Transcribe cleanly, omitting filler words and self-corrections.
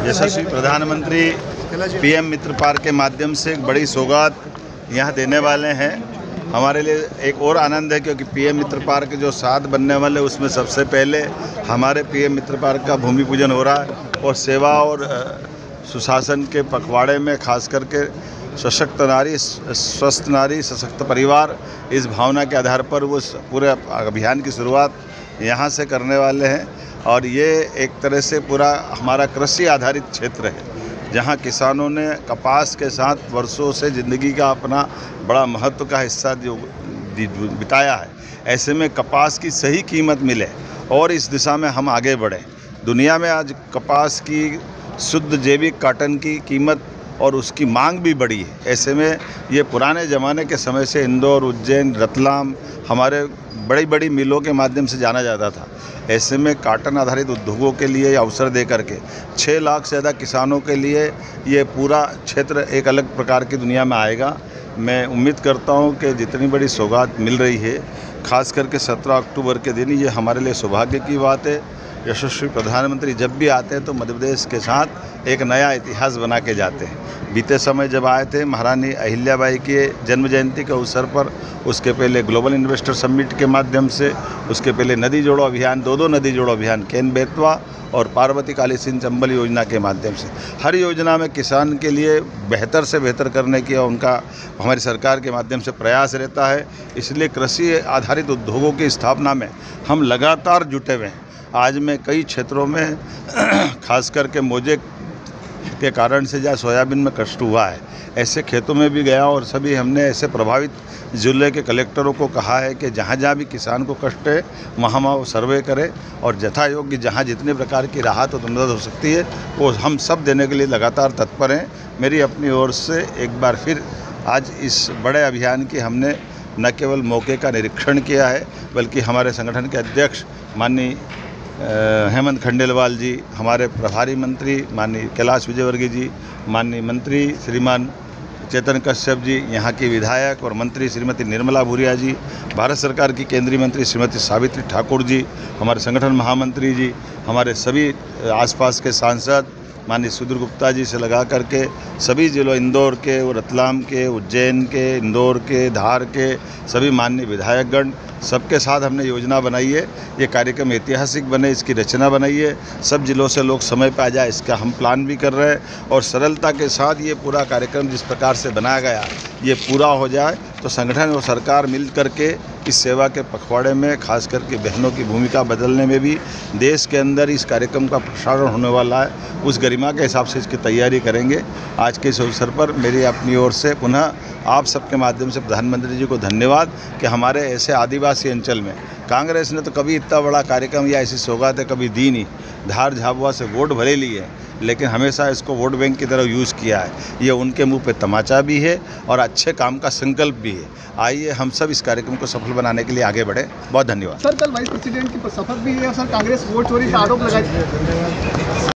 यशस्वी प्रधानमंत्री पीएम मित्र पार्क के माध्यम से एक बड़ी सौगात यहाँ देने वाले हैं। हमारे लिए एक और आनंद है क्योंकि पीएम मित्र पार्क जो 7 बनने वाले उसमें सबसे पहले हमारे पीएम मित्र पार्क का भूमि पूजन हो रहा है और सेवा और सुशासन के पखवाड़े में खास करके सशक्त नारी, स्वस्थ नारी, सशक्त परिवार, इस भावना के आधार पर वो पूरे अभियान की शुरुआत यहाँ से करने वाले हैं। और ये एक तरह से पूरा हमारा कृषि आधारित क्षेत्र है जहाँ किसानों ने कपास के साथ वर्षों से ज़िंदगी का अपना बड़ा महत्व का हिस्सा बिताया है। ऐसे में कपास की सही कीमत मिले और इस दिशा में हम आगे बढ़ें। दुनिया में आज कपास की शुद्ध जैविक कॉटन की कीमत और उसकी मांग भी बढ़ी है। ऐसे में ये पुराने ज़माने के समय से इंदौर, उज्जैन, रतलाम हमारे बड़ी बड़ी मिलों के माध्यम से जाना जाता था। ऐसे में कॉटन आधारित उद्योगों के लिए अवसर दे करके 6 लाख से ज़्यादा किसानों के लिए ये पूरा क्षेत्र एक अलग प्रकार की दुनिया में आएगा। मैं उम्मीद करता हूँ कि जितनी बड़ी सौगात मिल रही है, खास करके 17 अक्टूबर के दिन, ये हमारे लिए सौभाग्य की बात है। यशस्वी प्रधानमंत्री जब भी आते हैं तो मध्य प्रदेश के साथ एक नया इतिहास बना के जाते हैं। बीते समय जब आए थे महारानी अहिल्याबाई के जन्म जयंती के अवसर पर, उसके पहले ग्लोबल इन्वेस्टर समिट के माध्यम से, उसके पहले नदी जोड़ो अभियान, 2 नदी जोड़ो अभियान, केन बेतवा और पार्वती काली सिंध चंबल योजना के माध्यम से, हर योजना में किसान के लिए बेहतर से बेहतर करने की उनका हमारी सरकार के माध्यम से प्रयास रहता है। इसलिए कृषि आधारित उद्योगों की स्थापना में हम लगातार जुटे हुए हैं। आज मैं कई क्षेत्रों में खास करके मोजे के कारण से जहाँ सोयाबीन में कष्ट हुआ है, ऐसे खेतों में भी गया और सभी हमने ऐसे प्रभावित जिले के कलेक्टरों को कहा है कि जहाँ जहाँ भी किसान को कष्ट है वहाँ वो सर्वे करे और यथा योग्य जहाँ जितने प्रकार की राहत और मदद हो सकती है वो हम सब देने के लिए लगातार तत्पर हैं। मेरी अपनी ओर से एक बार फिर आज इस बड़े अभियान की हमने न केवल मौके का निरीक्षण किया है बल्कि हमारे संगठन के अध्यक्ष माननीय हेमंत खंडेलवाल जी, हमारे प्रभारी मंत्री माननीय कैलाश विजयवर्गीय जी, माननीय मंत्री श्रीमान चेतन कश्यप जी, यहाँ की विधायक और मंत्री श्रीमती निर्मला भूरिया जी, भारत सरकार की केंद्रीय मंत्री श्रीमती सावित्री ठाकुर जी, हमारे संगठन महामंत्री जी, हमारे सभी आसपास के सांसद माननीय सुधीर गुप्ता जी से लगा करके सभी जिलों, इंदौर के, रतलाम के, उज्जैन के, इंदौर के, धार के सभी माननीय विधायकगण, सबके साथ हमने योजना बनाई है। ये कार्यक्रम ऐतिहासिक बने, इसकी रचना बनाई है। सब जिलों से लोग समय पर आ जाए, इसका हम प्लान भी कर रहे हैं और सरलता के साथ ये पूरा कार्यक्रम जिस प्रकार से बनाया गया ये पूरा हो जाए तो संगठन और सरकार मिल करके इस सेवा के पखवाड़े में खास करके बहनों की भूमिका बदलने में भी देश के अंदर इस कार्यक्रम का प्रसारण होने वाला है, उस गरिमा के हिसाब से इसकी तैयारी करेंगे। आज के इस अवसर पर मेरी अपनी ओर से पुनः आप सबके माध्यम से प्रधानमंत्री जी को धन्यवाद कि हमारे ऐसे आदिवासी अंचल में कांग्रेस ने तो कभी इतना बड़ा कार्यक्रम या ऐसी सौगातें कभी दी नहीं। धार झाबुआ से वोट भले लिए हैं लेकिन हमेशा इसको वोट बैंक की तरह यूज़ किया है। ये उनके मुंह पे तमाचा भी है और अच्छे काम का संकल्प भी है। आइए हम सब इस कार्यक्रम को सफल बनाने के लिए आगे बढ़े। बहुत धन्यवाद। सर, कल वाइस प्रेसिडेंट की शपथ भी है और सर कांग्रेस वोट चोरी का आरोप लगाई।